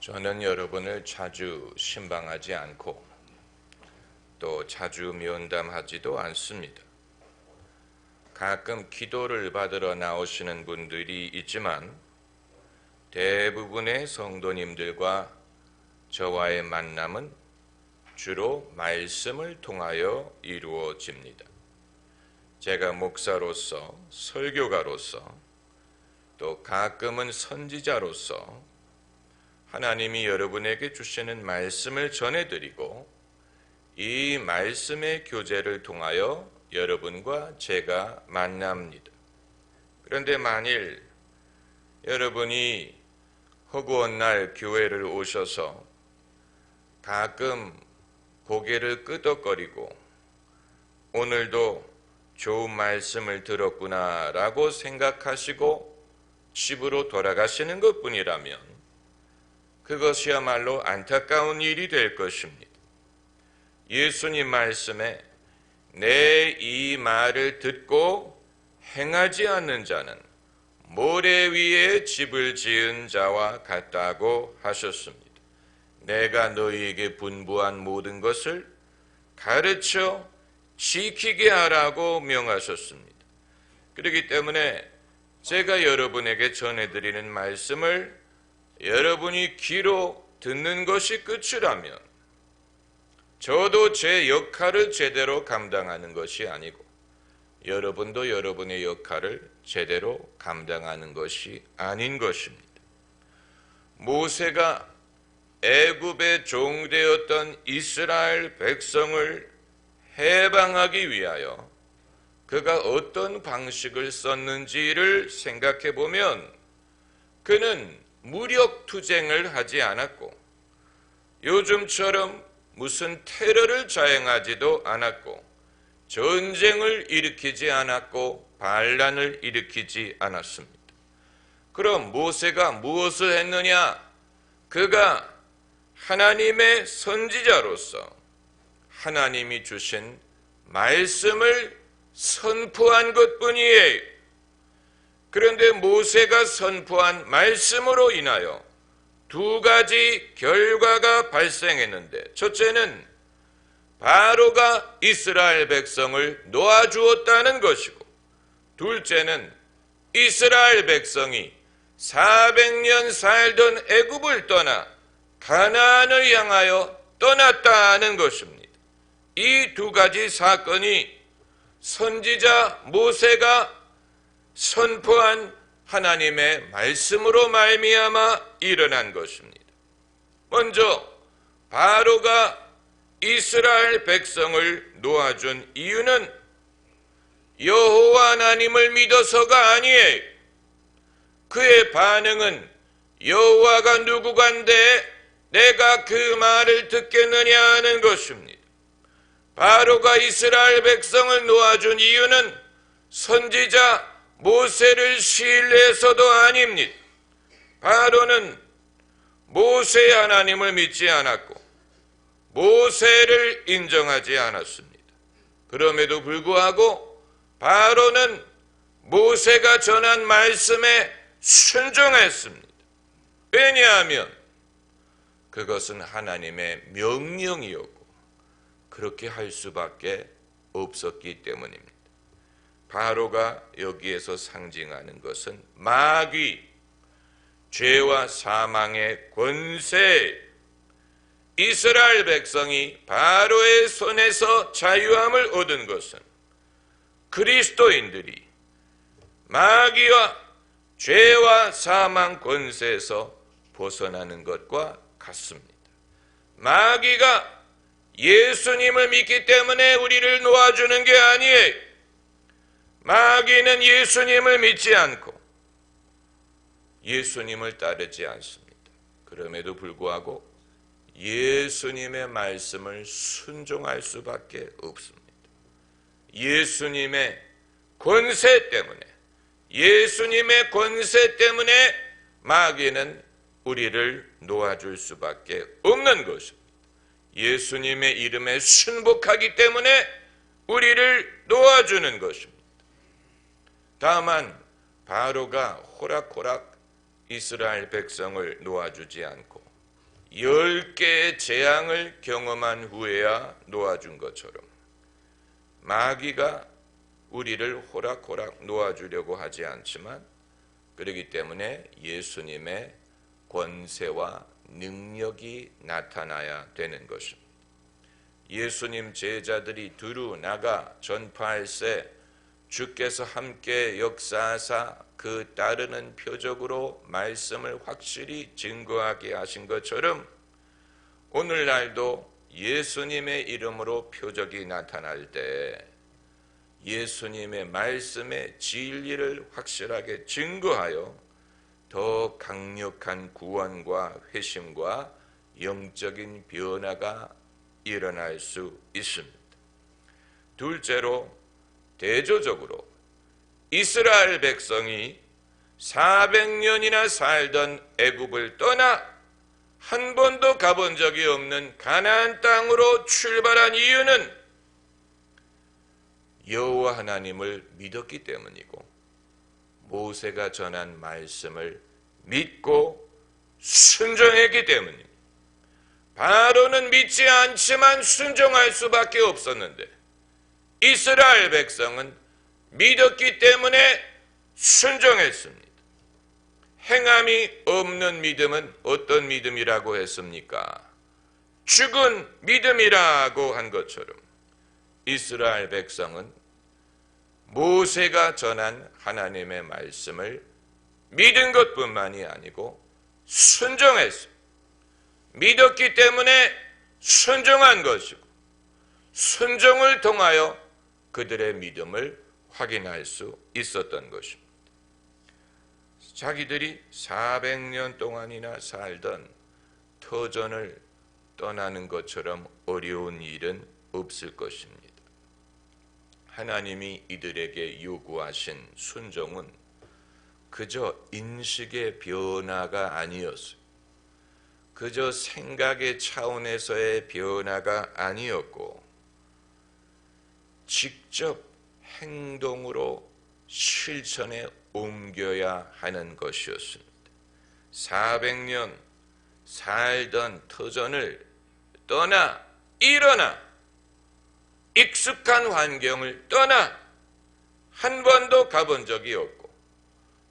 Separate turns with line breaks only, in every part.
저는 여러분을 자주 신방하지 않고 또 자주 면담하지도 않습니다. 가끔 기도를 받으러 나오시는 분들이 있지만 대부분의 성도님들과 저와의 만남은 주로 말씀을 통하여 이루어집니다. 제가 목사로서, 설교가로서, 또 가끔은 선지자로서 하나님이 여러분에게 주시는 말씀을 전해드리고 이 말씀의 교제를 통하여 여러분과 제가 만납니다. 그런데 만일 여러분이 허구한 날 교회를 오셔서 가끔 고개를 끄덕거리고 오늘도 좋은 말씀을 들었구나 라고 생각하시고 집으로 돌아가시는 것뿐이라면 그것이야말로 안타까운 일이 될 것입니다. 예수님 말씀에 내 이 말을 듣고 행하지 않는 자는 모래 위에 집을 지은 자와 같다고 하셨습니다. 내가 너희에게 분부한 모든 것을 가르쳐 지키게 하라고 명하셨습니다. 그렇기 때문에 제가 여러분에게 전해드리는 말씀을 여러분이 귀로 듣는 것이 끝이라면 저도 제 역할을 제대로 감당하는 것이 아니고 여러분도 여러분의 역할을 제대로 감당하는 것이 아닌 것입니다. 모세가 애굽의 종되었던 이스라엘 백성을 해방하기 위하여 그가 어떤 방식을 썼는지를 생각해 보면 그는 무력투쟁을 하지 않았고 요즘처럼 무슨 테러를 자행하지도 않았고 전쟁을 일으키지 않았고 반란을 일으키지 않았습니다. 그럼 모세가 무엇을 했느냐? 그가 하나님의 선지자로서 하나님이 주신 말씀을 선포한 것뿐이에요. 그런데 모세가 선포한 말씀으로 인하여 두 가지 결과가 발생했는데 첫째는 바로가 이스라엘 백성을 놓아주었다는 것이고 둘째는 이스라엘 백성이 400년 살던 애굽을 떠나 가나안을 향하여 떠났다는 것입니다. 이 두 가지 사건이 선지자 모세가 선포한 하나님의 말씀으로 말미암아 일어난 것입니다. 먼저 바로가 이스라엘 백성을 놓아준 이유는 여호와 하나님을 믿어서가 아니에요. 그의 반응은 여호와가 누구간데 내가 그 말을 듣겠느냐 하는 것입니다. 바로가 이스라엘 백성을 놓아준 이유는 선지자 모세를 신뢰해서도 아닙니다. 바로는 모세의 하나님을 믿지 않았고 모세를 인정하지 않았습니다. 그럼에도 불구하고 바로는 모세가 전한 말씀에 순종했습니다. 왜냐하면 그것은 하나님의 명령이었고 그렇게 할 수밖에 없었기 때문입니다. 바로가 여기에서 상징하는 것은 마귀, 죄와 사망의 권세, 이스라엘 백성이 바로의 손에서 자유함을 얻은 것은 그리스도인들이 마귀와 죄와 사망 권세에서 벗어나는 것과 같습니다. 마귀가 예수님을 믿기 때문에 우리를 놓아주는 게 아니에요. 마귀는 예수님을 믿지 않고 예수님을 따르지 않습니다. 그럼에도 불구하고 예수님의 말씀을 순종할 수밖에 없습니다. 예수님의 권세 때문에 마귀는 우리를 놓아줄 수밖에 없는 것입니다. 예수님의 이름에 순복하기 때문에 우리를 놓아주는 것입니다. 다만 바로가 호락호락 이스라엘 백성을 놓아주지 않고 10개의 재앙을 경험한 후에야 놓아준 것처럼 마귀가 우리를 호락호락 놓아주려고 하지 않지만, 그렇기 때문에 예수님의 권세와 능력이 나타나야 되는 것입니다. 예수님 제자들이 두루 나가 전파할세 주께서 함께 역사하사 그 따르는 표적으로 말씀을 확실히 증거하게 하신 것처럼 오늘날도 예수님의 이름으로 표적이 나타날 때 예수님의 말씀의 진리를 확실하게 증거하여 더 강력한 구원과 회심과 영적인 변화가 일어날 수 있습니다. 둘째로, 대조적으로 이스라엘 백성이 400년이나 살던 애굽을 떠나 한 번도 가본 적이 없는 가나안 땅으로 출발한 이유는 여호와 하나님을 믿었기 때문이고, 모세가 전한 말씀을 믿고 순종했기 때문입니다. 바로는 믿지 않지만 순종할 수밖에 없었는데 이스라엘 백성은 믿었기 때문에 순종했습니다. 행함이 없는 믿음은 어떤 믿음이라고 했습니까? 죽은 믿음이라고 한 것처럼 이스라엘 백성은 모세가 전한 하나님의 말씀을 믿은 것뿐만이 아니고 순종했습니다. 믿었기 때문에 순종한 것이고, 순종을 통하여 그들의 믿음을 확인할 수 있었던 것입니다. 자기들이 400년 동안이나 살던 터전을 떠나는 것처럼 어려운 일은 없을 것입니다. 하나님이 이들에게 요구하신 순종은 그저 인식의 변화가 아니었어요. 그저 생각의 차원에서의 변화가 아니었고 직접 행동으로 실천에 옮겨야 하는 것이었습니다. 400년 살던 터전을 떠나 일어나 익숙한 환경을 떠나 한 번도 가본 적이 없고,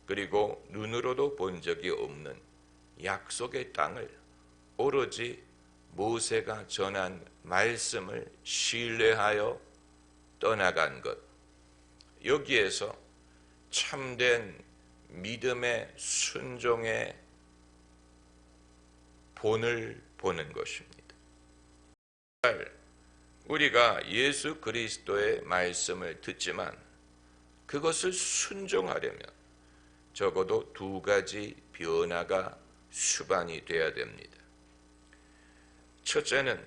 그리고 눈으로도 본 적이 없는 약속의 땅을 오로지 모세가 전한 말씀을 신뢰하여 떠나간 것, 여기에서 참된 믿음의 순종의 본을 보는 것입니다. 우리가 예수 그리스도의 말씀을 듣지만 그것을 순종하려면 적어도 두 가지 변화가 수반이 되어야 됩니다. 첫째는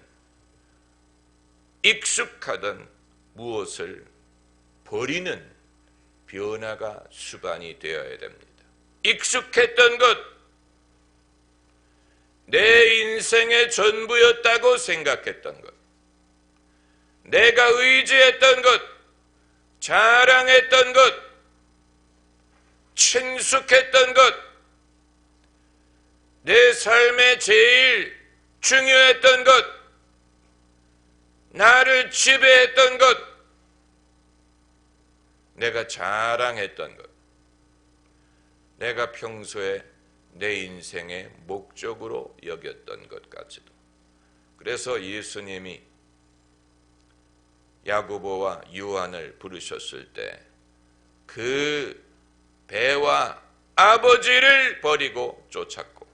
익숙하던 무엇을 버리는 변화가 수반이 되어야 됩니다. 익숙했던 것, 내 인생의 전부였다고 생각했던 것, 내가 의지했던 것, 자랑했던 것, 친숙했던 것, 내 삶에 제일 중요했던 것, 나를 지배했던 것, 내가 자랑했던 것, 내가 평소에 내 인생의 목적으로 여겼던 것 같이도. 그래서 예수님이 야고보와 요한을 부르셨을 때 그 배와 아버지를 버리고 쫓았고,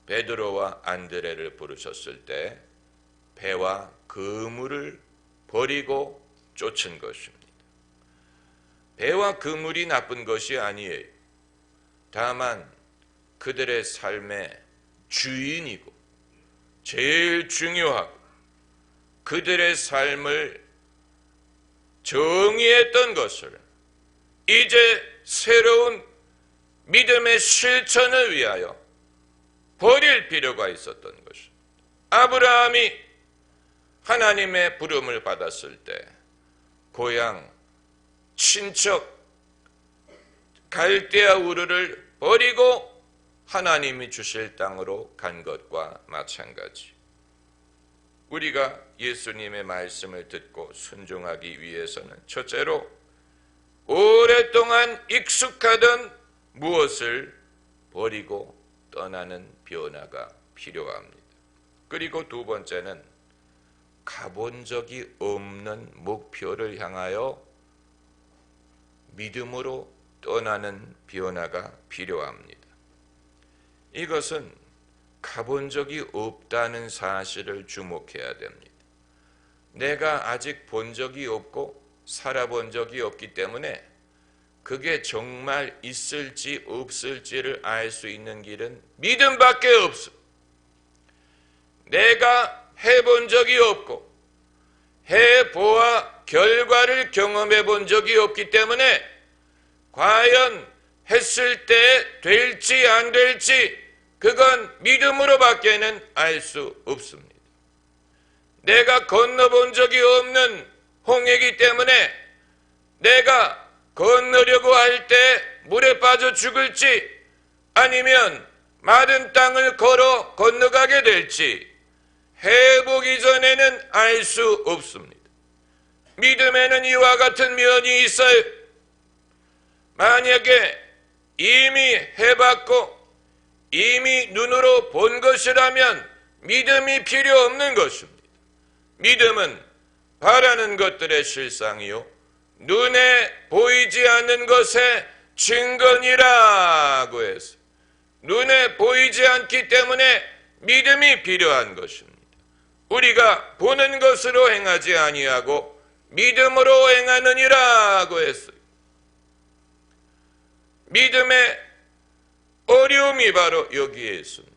베드로와 안드레를 부르셨을 때 배와 그물을 버리고 쫓은 것입니다. 배와 그물이 나쁜 것이 아니에요. 다만 그들의 삶의 주인이고 제일 중요하고 그들의 삶을 정의했던 것을 이제 새로운 믿음의 실천을 위하여 버릴 필요가 있었던 것입니다. 아브라함이 하나님의 부름을 받았을 때 고향, 친척, 갈대아 우르를 버리고 하나님이 주실 땅으로 간 것과 마찬가지. 우리가 예수님의 말씀을 듣고 순종하기 위해서는 첫째로 오랫동안 익숙하던 무엇을 버리고 떠나는 변화가 필요합니다. 그리고 두 번째는 가본 적이 없는 목표를 향하여 믿음으로 떠나는 변화가 필요합니다. 이것은 가본 적이 없다는 사실을 주목해야 됩니다. 내가 아직 본 적이 없고 살아본 적이 없기 때문에 그게 정말 있을지 없을지를 알 수 있는 길은 믿음밖에 없어. 내가 해본 적이 없고 해보아 결과를 경험해 본 적이 없기 때문에 과연 했을 때 될지 안 될지 그건 믿음으로밖에는 알 수 없습니다. 내가 건너본 적이 없는 홍해이기 때문에 내가 건너려고 할 때 물에 빠져 죽을지 아니면 마른 땅을 걸어 건너가게 될지 해보기 전에는 알 수 없습니다. 믿음에는 이와 같은 면이 있어요. 만약에 이미 해봤고 이미 눈으로 본 것이라면 믿음이 필요 없는 것입니다. 믿음은 바라는 것들의 실상이요 눈에 보이지 않는 것의 증거니라고 해서 눈에 보이지 않기 때문에 믿음이 필요한 것입니다. 우리가 보는 것으로 행하지 아니하고 믿음으로 행하느니라고 했어요. 믿음의 어려움이 바로 여기에 있습니다.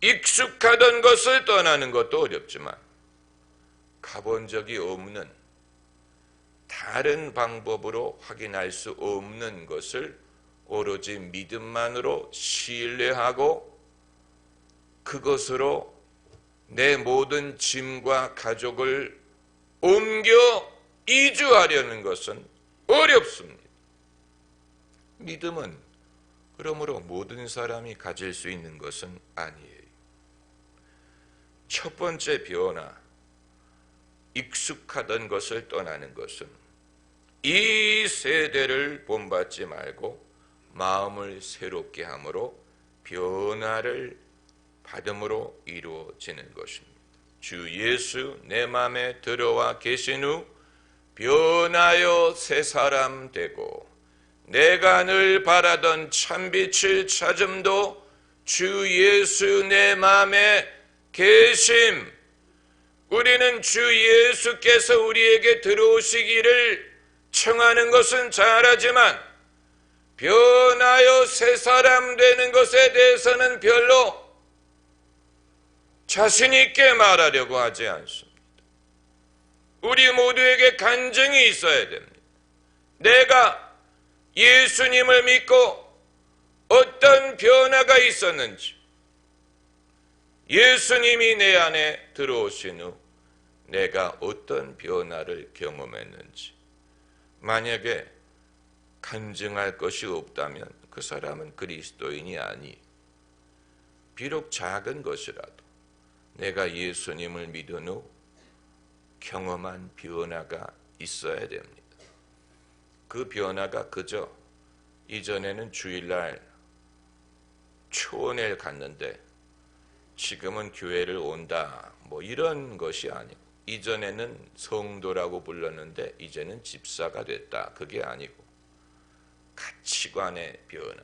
익숙하던 것을 떠나는 것도 어렵지만 가본 적이 없는 다른 방법으로 확인할 수 없는 것을 오로지 믿음만으로 신뢰하고 그것으로 내 모든 짐과 가족을 옮겨 이주하려는 것은 어렵습니다. 믿음은 그러므로 모든 사람이 가질 수 있는 것은 아니에요. 첫 번째 변화, 익숙하던 것을 떠나는 것은 이 세대를 본받지 말고 마음을 새롭게 함으로 변화를 받음으로 이루어지는 것입니다. 주 예수 내 마음에 들어와 계신 후 변하여 새 사람 되고 내가 늘 바라던 참빛을 찾음도 주 예수 내 마음에 계심. 우리는 주 예수께서 우리에게 들어오시기를 청하는 것은 잘하지만 변하여 새 사람 되는 것에 대해서는 별로 자신 있게 말하려고 하지 않습니다. 우리 모두에게 간증이 있어야 됩니다. 내가 예수님을 믿고 어떤 변화가 있었는지, 예수님이 내 안에 들어오신 후 내가 어떤 변화를 경험했는지, 만약에 간증할 것이 없다면 그 사람은 그리스도인이 아니, 비록 작은 것이라도 내가 예수님을 믿은 후 경험한 변화가 있어야 됩니다. 그 변화가 그저 이전에는 주일날 초원에 갔는데 지금은 교회를 온다 뭐 이런 것이 아니고, 이전에는 성도라고 불렀는데 이제는 집사가 됐다 그게 아니고 가치관의 변화,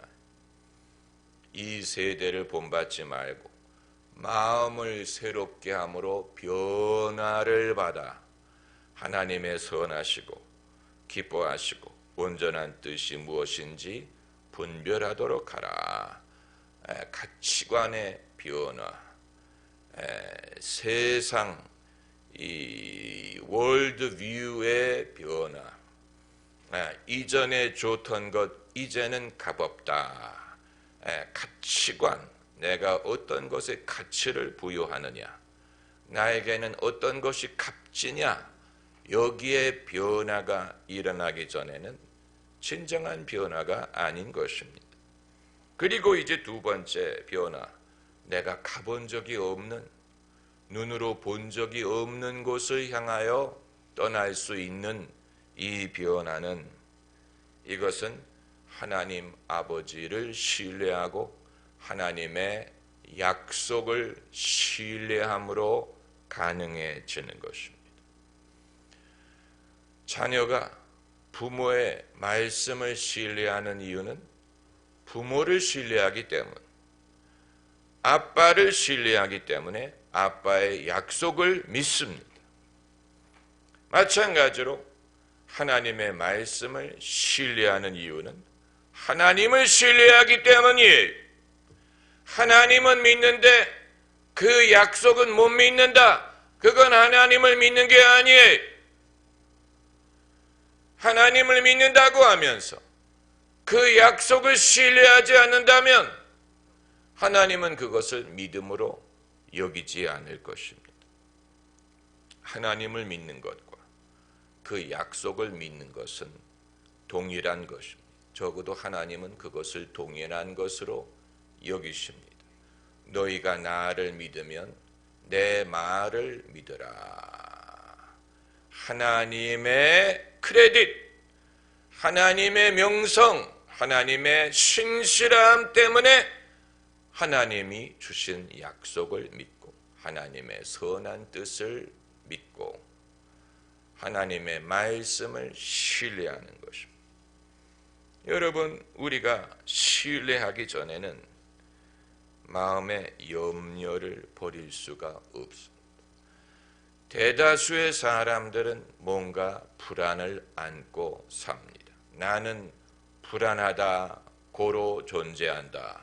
이 세대를 본받지 말고 마음을 새롭게 함으로 변화를 받아 하나님의 선하시고 기뻐하시고 온전한 뜻이 무엇인지 분별하도록 하라. 가치관의 변화, 세상 이 월드뷰의 변화, 이전에 좋던 것 이제는 값없다. 가치관, 내가 어떤 것에 가치를 부여하느냐, 나에게는 어떤 것이 값지냐, 여기에 변화가 일어나기 전에는 진정한 변화가 아닌 것입니다. 그리고 이제 두 번째 변화, 내가 가본 적이 없는, 눈으로 본 적이 없는 곳을 향하여 떠날 수 있는 이 변화는, 이것은 하나님 아버지를 신뢰하고 하나님의 약속을 신뢰함으로 가능해지는 것입니다. 자녀가 부모의 말씀을 신뢰하는 이유는 부모를 신뢰하기 때문, 아빠를 신뢰하기 때문에 아빠의 약속을 믿습니다. 마찬가지로 하나님의 말씀을 신뢰하는 이유는 하나님을 신뢰하기 때문이에요. 하나님은 믿는데 그 약속은 못 믿는다. 그건 하나님을 믿는 게 아니에요. 하나님을 믿는다고 하면서 그 약속을 신뢰하지 않는다면 하나님은 그것을 믿음으로 여기지 않을 것입니다. 하나님을 믿는 것과 그 약속을 믿는 것은 동일한 것입니다. 적어도 하나님은 그것을 동일한 것으로 여기십니다. 너희가 나를 믿으면 내 말을 믿으라. 하나님의 크레딧, 하나님의 명성, 하나님의 신실함 때문에 하나님이 주신 약속을 믿고 하나님의 선한 뜻을 믿고 하나님의 말씀을 신뢰하는 것입니다. 여러분, 우리가 신뢰하기 전에는 마음의 염려를 버릴 수가 없습니다. 대다수의 사람들은 뭔가 불안을 안고 삽니다. 나는 불안하다, 고로 존재한다.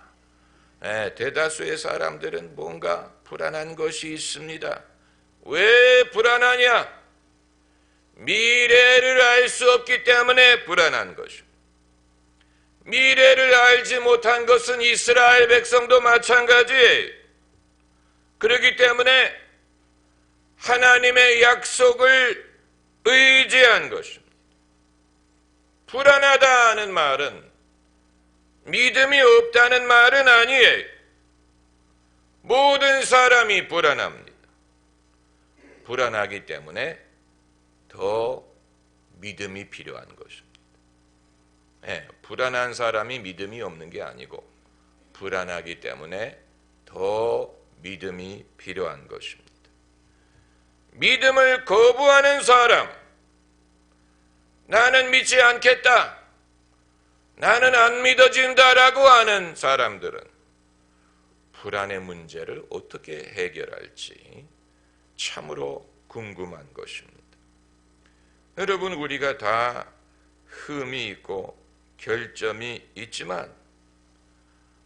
대다수의 사람들은 뭔가 불안한 것이 있습니다. 왜 불안하냐? 미래를 알 수 없기 때문에 불안한 것입니다. 미래를 알지 못한 것은 이스라엘 백성도 마찬가지예요. 그렇기 때문에 하나님의 약속을 의지한 것입니다. 불안하다는 말은 믿음이 없다는 말은 아니에요. 모든 사람이 불안합니다. 불안하기 때문에 더 믿음이 필요한 것입니다. 불안한 사람이 믿음이 없는 게 아니고 불안하기 때문에 더 믿음이 필요한 것입니다. 믿음을 거부하는 사람, 나는 믿지 않겠다, 나는 안 믿어진다라고 하는 사람들은 불안의 문제를 어떻게 해결할지 참으로 궁금한 것입니다. 여러분, 우리가 다 흠이 있고 결점이 있지만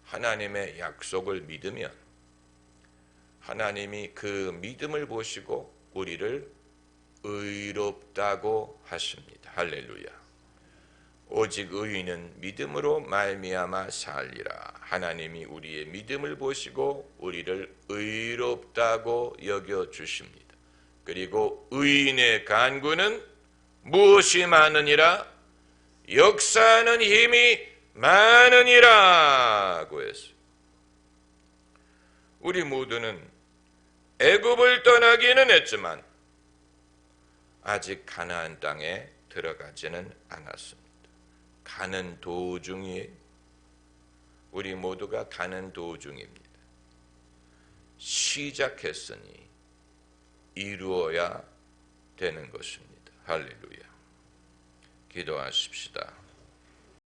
하나님의 약속을 믿으면 하나님이 그 믿음을 보시고 우리를 의롭다고 하십니다. 할렐루야. 오직 의인은 믿음으로 말미암아 살리라. 하나님이 우리의 믿음을 보시고 우리를 의롭다고 여겨주십니다. 그리고 의인의 간구는 무엇이 많으니라? 역사하는 힘이 많으니라고 했어요. 우리 모두는 애굽을 떠나기는 했지만 아직 가나안 땅에 들어가지는 않았습니다. 가는 도중이에요. 우리 모두가 가는 도중입니다. 시작했으니 이루어야 되는 것입니다. 할렐루야. 기도하십시다.